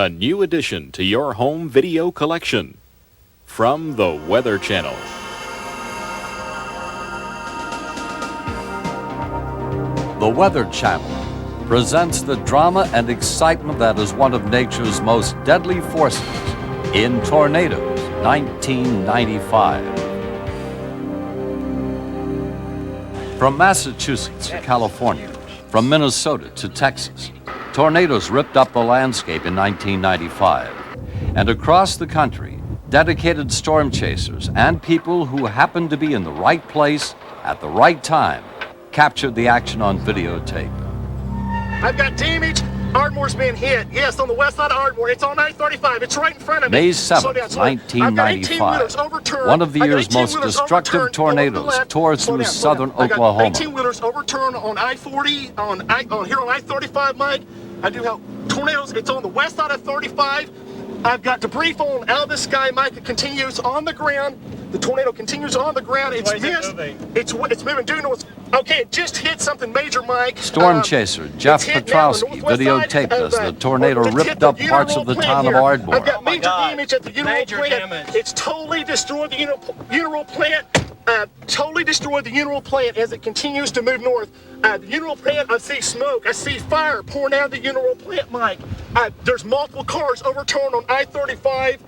a new addition to your home video collection from the Weather Channel. The Weather Channel presents the drama and excitement that is one of nature's most deadly forces in Tornadoes 1995. From Massachusetts to California, from Minnesota to Texas, tornadoes ripped up the landscape in 1995. And across the country, dedicated storm chasers and people who happened to be in the right place at the right time captured the action on videotape. I've got damage. Ardmore's been hit. Yes, on the west side of Ardmore. It's on I-35. It's right in front of me. May 7th, 1995, one of the year's most destructive tornadoes tore through southern Oklahoma. 18-wheelers overturned on I-40, here on I-35, Mike. I do have tornadoes. It's on the west side of 35. I've got debris falling out of the sky, Mike. It continues on the ground. The tornado continues on the ground. It's missed. It's moving due north. Okay, it just hit something major, Mike. Storm chaser Jeff Petrowski videotaped as the tornado ripped up parts of the town of Ardmore. I've got major damage at the Uneral plant. It's totally destroyed the Uneral plant. Totally destroyed the Uneral plant as it continues to move north. The Uneral plant, I see smoke. I see fire pouring out of the Uneral plant, Mike. There's multiple cars overturned on I-35.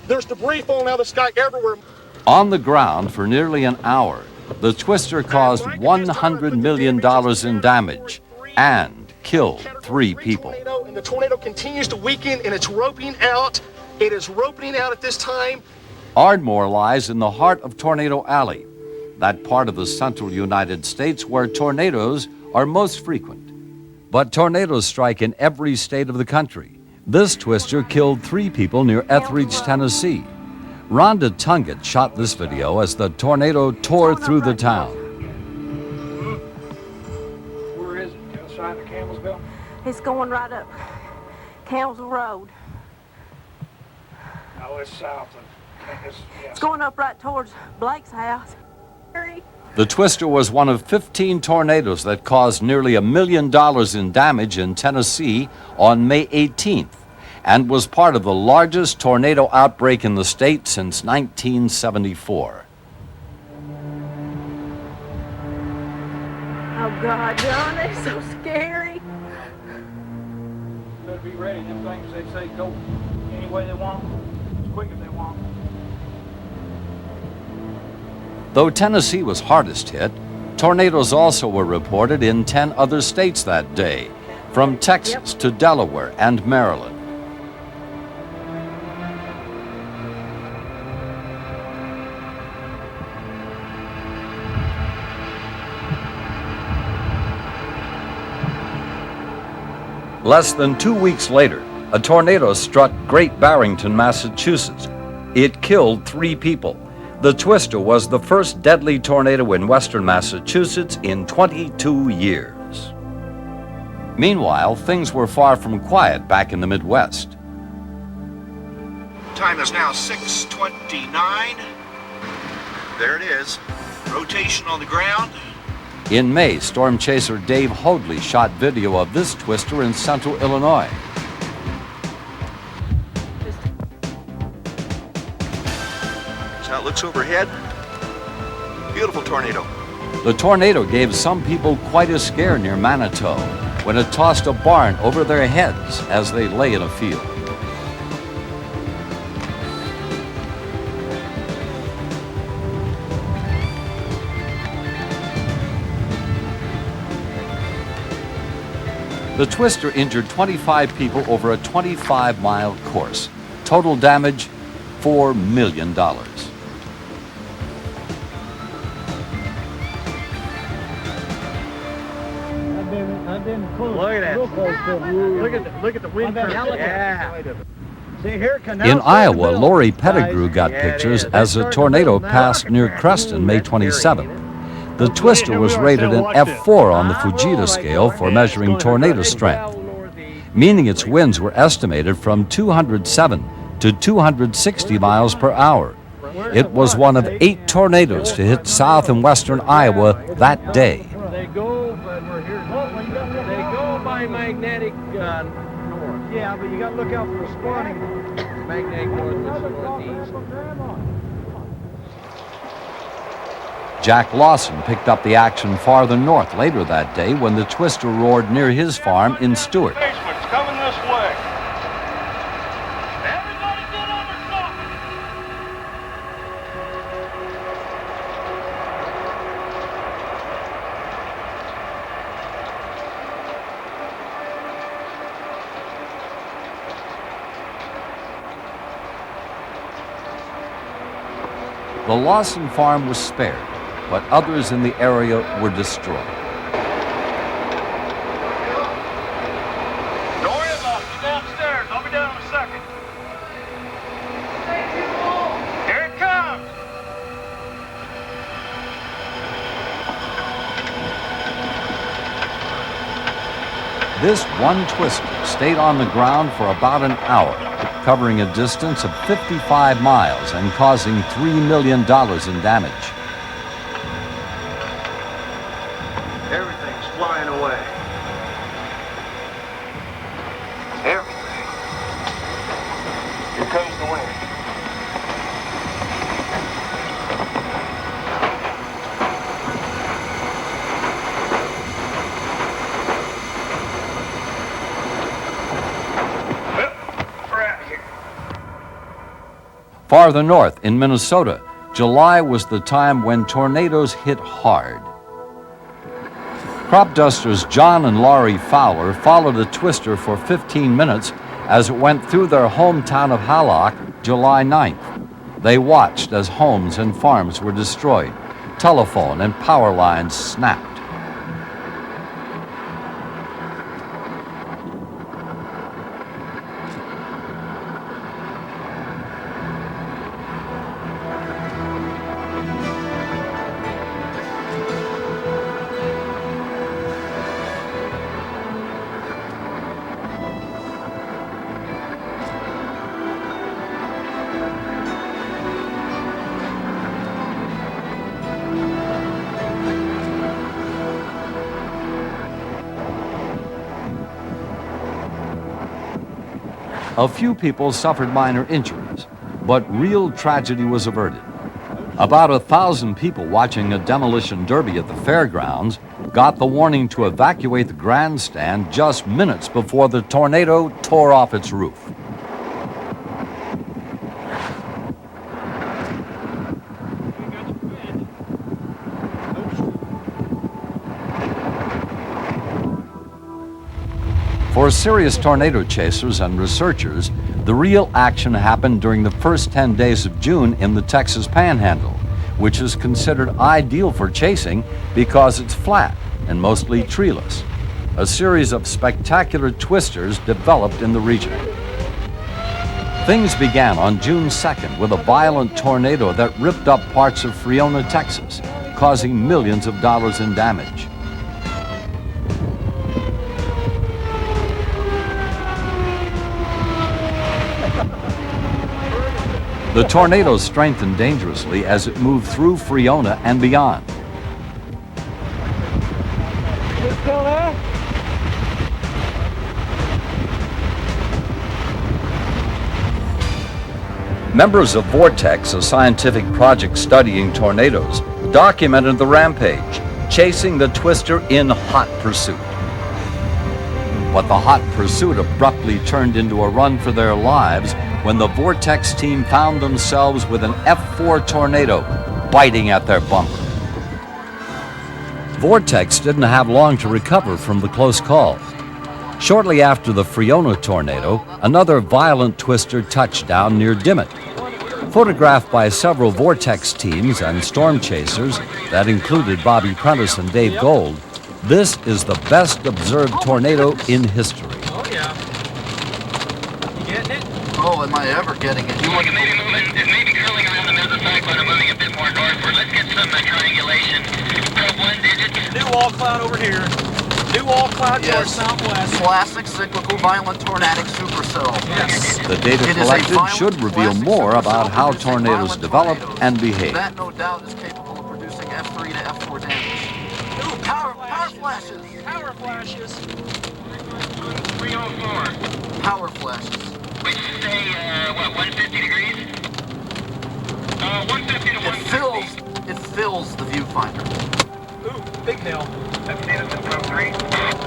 There's debris falling out of the sky everywhere. On the ground for nearly an hour, the twister caused $100 million in damage and killed 3 people. And the tornado continues to weaken and it's roping out. It is roping out at this time. Ardmore lies in the heart of Tornado Alley, that part of the central United States where tornadoes are most frequent. But tornadoes strike in every state of the country. This twister killed 3 people near Etheridge, Tennessee. Rhonda Tunget shot this video as the tornado tore through the town. Where is it? The other side of Campbellsville? It's going right up Campbellsville Road. No, it's south of. It's going up right towards Blake's house. The twister was one of 15 tornadoes that caused nearly $1 million in damage in Tennessee on May 18th and was part of the largest tornado outbreak in the state since 1974. Oh God, John, it's so scary. Better be ready. Them things they say go any way they want, as quick as they want. Though Tennessee was hardest hit, tornadoes also were reported in 10 other states that day, from Texas to Delaware and Maryland. Less than 2 weeks later, a tornado struck Great Barrington, Massachusetts. It killed 3 people. The twister was the first deadly tornado in western Massachusetts in 22 years. Meanwhile, things were far from quiet back in the Midwest. Time is now 6:29. There it is. Rotation on the ground. In May, storm chaser Dave Hoadley shot video of this twister in central Illinois. That's how it looks overhead. Beautiful tornado. The tornado gave some people quite a scare near Manitou when it tossed a barn over their heads as they lay in a field. The twister injured 25 people over a 25-mile course. Total damage, $4 million. Look at that. Look at the wind. Yeah. See, here In Iowa, Lori Pettigrew got pictures as a tornado passed near Creston May 27th. The twister was rated an F4 on the Fujita scale for measuring tornado strength, meaning its winds were estimated from 207 to 260 miles per hour. It was one of 8 tornadoes to hit south and western Iowa that day. They go, but we're here. They go by magnetic north. Yeah, but you got to look out for the spawning. Magnetic northwest and northeast. Jack Lawson picked up the action farther north later that day when the twister roared near his farm in Stewart. Basement's coming this way. Everybody get over top. The Lawson farm was spared, but others in the area were destroyed. Don't worry about it. Get downstairs. I'll be down in a second. Here it comes. This one twister stayed on the ground for about an hour, covering a distance of 55 miles and causing $3 million in damage. Everything's flying away. Everything. Here comes the wind. Farther north in Minnesota, July was the time when tornadoes hit hard. Crop dusters John and Laurie Fowler followed a twister for 15 minutes as it went through their hometown of Hallock July 9th. They watched as homes and farms were destroyed. Telephone and power lines snapped. A few people suffered minor injuries, but real tragedy was averted. About 1,000 people watching a demolition derby at the fairgrounds got the warning to evacuate the grandstand just minutes before the tornado tore off its roof. For serious tornado chasers and researchers, the real action happened during the first 10 days of June in the Texas Panhandle, which is considered ideal for chasing because it's flat and mostly treeless. A series of spectacular twisters developed in the region. Things began on June 2nd with a violent tornado that ripped up parts of Friona, Texas, causing millions of dollars in damage. The tornado strengthened dangerously as it moved through Friona and beyond. Members of Vortex, a scientific project studying tornadoes, documented the rampage, chasing the twister in hot pursuit. But the hot pursuit abruptly turned into a run for their lives when the Vortex team found themselves with an F4 tornado biting at their bumper. Vortex didn't have long to recover from the close call. Shortly after the Friona tornado, another violent twister touched down near Dimmitt. Photographed by several Vortex teams and storm chasers that included Bobby Prentice and Dave Gold, this is the best observed tornado in history. Oh, yeah. You getting it? Oh, am I ever getting it? You want to Maybe moving, it may be curling around the mesocyclone and moving a bit more northward. Let's get some triangulation. Probe 1 digit. New wall cloud over here. New wall cloud to our southwest. Classic cyclical violent tornadic supercell. Yes. The data It is a collected violent, should reveal classic more supercell about how producing tornadoes violent develop tornadoes. and behave. That, no doubt, is capable of producing F3 to F4 damage. Ooh, power flashes. Power flashes. 304. power flashes. Would you say, what, 150 degrees? 150 to 160. It fills the viewfinder. Ooh, big nail. I've seen it in front 3.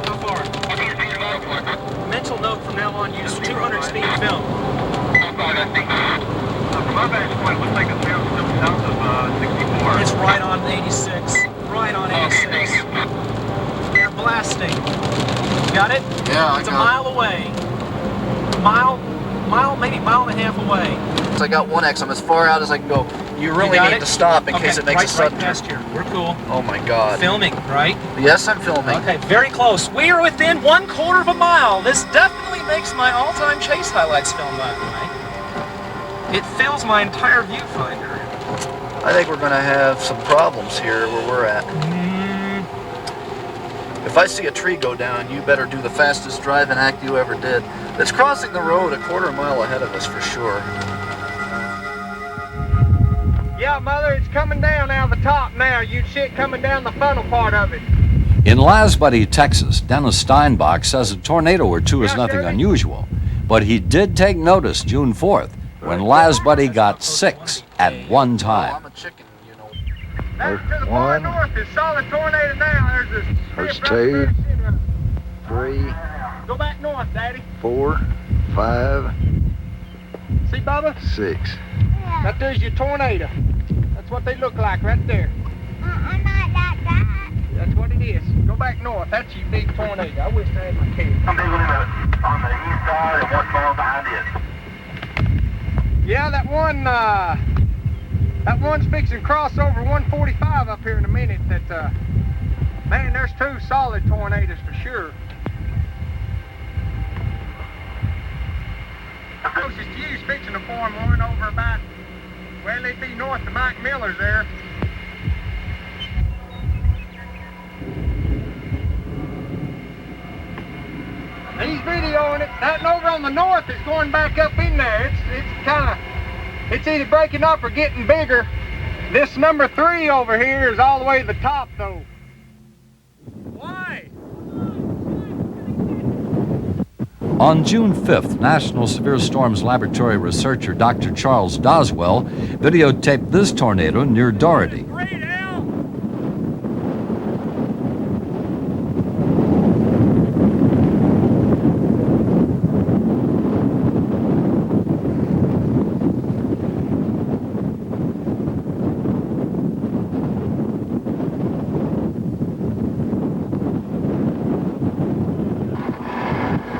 How far? I'll be the about for. Mental note from now on, use 200 speed film. How far, Dusty? From our vantage point, it looks like it's still south of 64. It's right on 86. Right on 86. Okay, thank you. They're blasting. Got it? Yeah, it's a mile away. Maybe mile and a half away. So I got 1X. I'm as far out as I can go. You really need to stop in case it makes a sudden turn. Right past here. We're cool. Oh my God. Filming, right? Yes, I'm filming. Okay, very close. We are within 1/4 of a mile. This definitely makes my all-time chase highlights film, by the way. It fills my entire viewfinder. I think we're going to have some problems here where we're at. If I see a tree go down, you better do the fastest driving act you ever did. It's crossing the road a 1/4 mile ahead of us for sure. Yeah, Mother, it's coming down out of the top now. You shit coming down the funnel part of it. In Lasbuddy, Texas, Dennis Steinbach says a tornado or two is nothing unusual, but he did take notice June 4th when Lasbuddy got 6 at one time. I'm a chicken, you know. That's to the far north. It's solid tornado now. There's 2, 3, Go back north, Daddy. 4, 5, See, Bubba? 6. That there's your tornado. That's what they look like right there. I'm not like that. That's what it is. Go back north. That's your big tornado. I wish I had my case. I'm big on the east side and what's going behind it. Yeah, that one's fixing to cross over 145 up here in a minute. Man, there's 2 solid tornadoes for sure. The closest to you's fixing to form one over about, well, they'd be north of Mike Miller's there. He's videoing it. That over on the north is going back up in there. It's either breaking up or getting bigger. This number 3 over here is all the way to the top though. Why? On June 5th, National Severe Storms Laboratory researcher Dr. Charles Doswell videotaped this tornado near Doherty.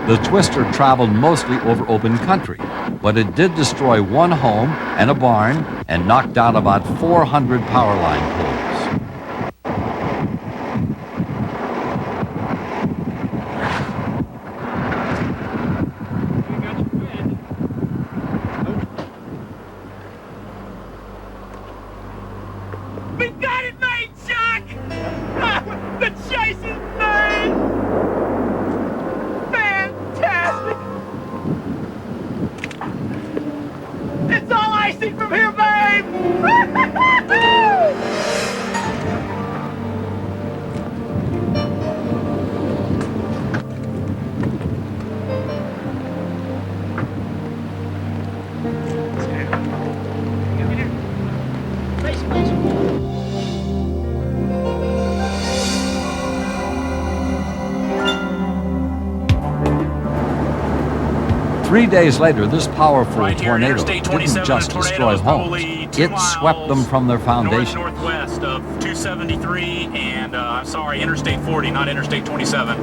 The twister traveled mostly over open country, but it did destroy one home and a barn and knocked down about 400 power line poles. We got it made, Chuck! The chase is made! Fantastic! It's all icing from here, babe! Three days later, this powerful Right here, tornado Interstate didn't 27, just the tornado destroy is homes, probably 2 it swept them from their foundations. Northwest of 273 and, I'm sorry, Interstate 40, not Interstate 27.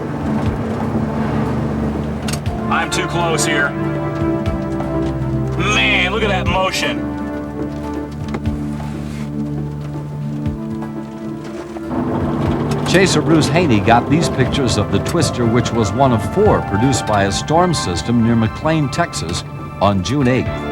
I'm too close here. Man, look at that motion. Chaser Bruce Haney got these pictures of the twister, which was one of 4 produced by a storm system near McLean, Texas, on June 8th.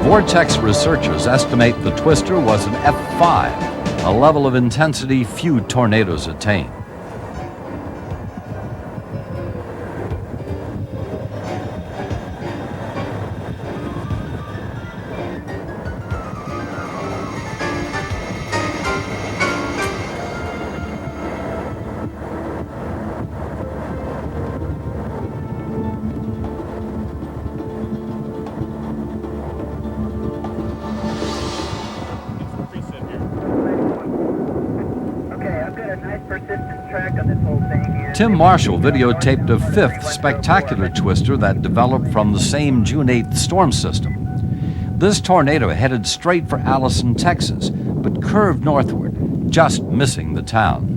Vortex researchers estimate the twister was an F5, a level of intensity few tornadoes attain. Tim Marshall videotaped a fifth spectacular twister that developed from the same June 8th storm system. This tornado headed straight for Allison, Texas, but curved northward, just missing the town.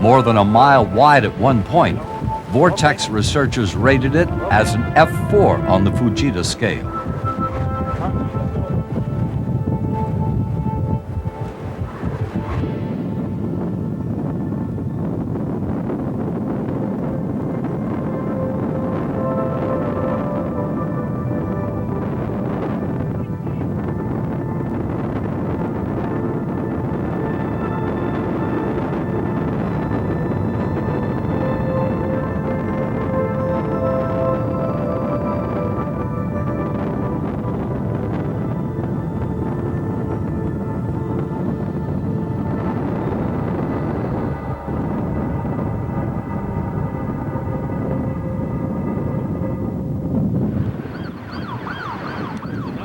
More than a mile wide at one point, Vortex researchers rated it as an F4 on the Fujita scale.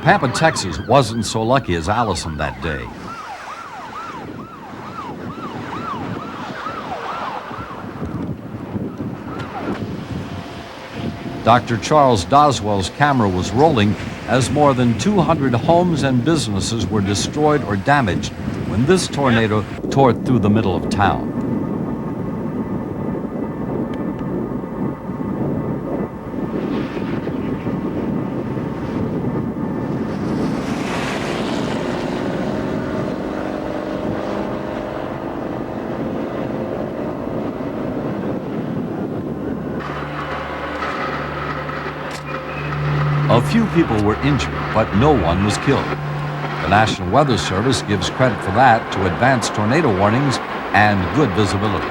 Pampa, Texas wasn't so lucky as Allison that day. Dr. Charles Doswell's camera was rolling as more than 200 homes and businesses were destroyed or damaged when this tornado tore through the middle of town. A few people were injured, but no one was killed. The National Weather Service gives credit for that to advanced tornado warnings and good visibility.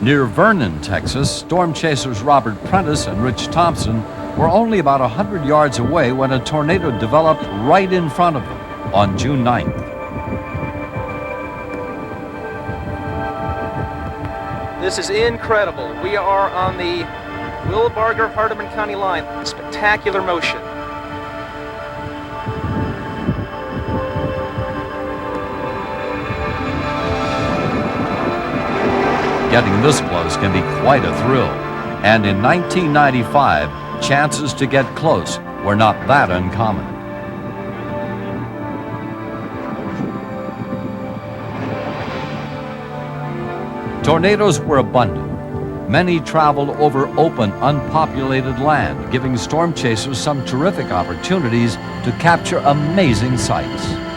Near Vernon, Texas, storm chasers Robert Prentice and Rich Thompson were only about 100 yards away when a tornado developed right in front of them on June 9th. This is incredible. We are on the Wilbarger-Hardeman County line. Spectacular motion. Getting this close can be quite a thrill. And in 1995, chances to get close were not that uncommon. Tornadoes were abundant. Many traveled over open, unpopulated land, giving storm chasers some terrific opportunities to capture amazing sights.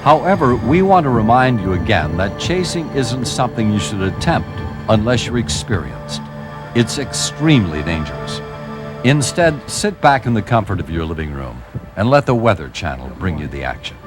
However, we want to remind you again that chasing isn't something you should attempt unless you're experienced. It's extremely dangerous. Instead, sit back in the comfort of your living room and let the Weather Channel bring you the action.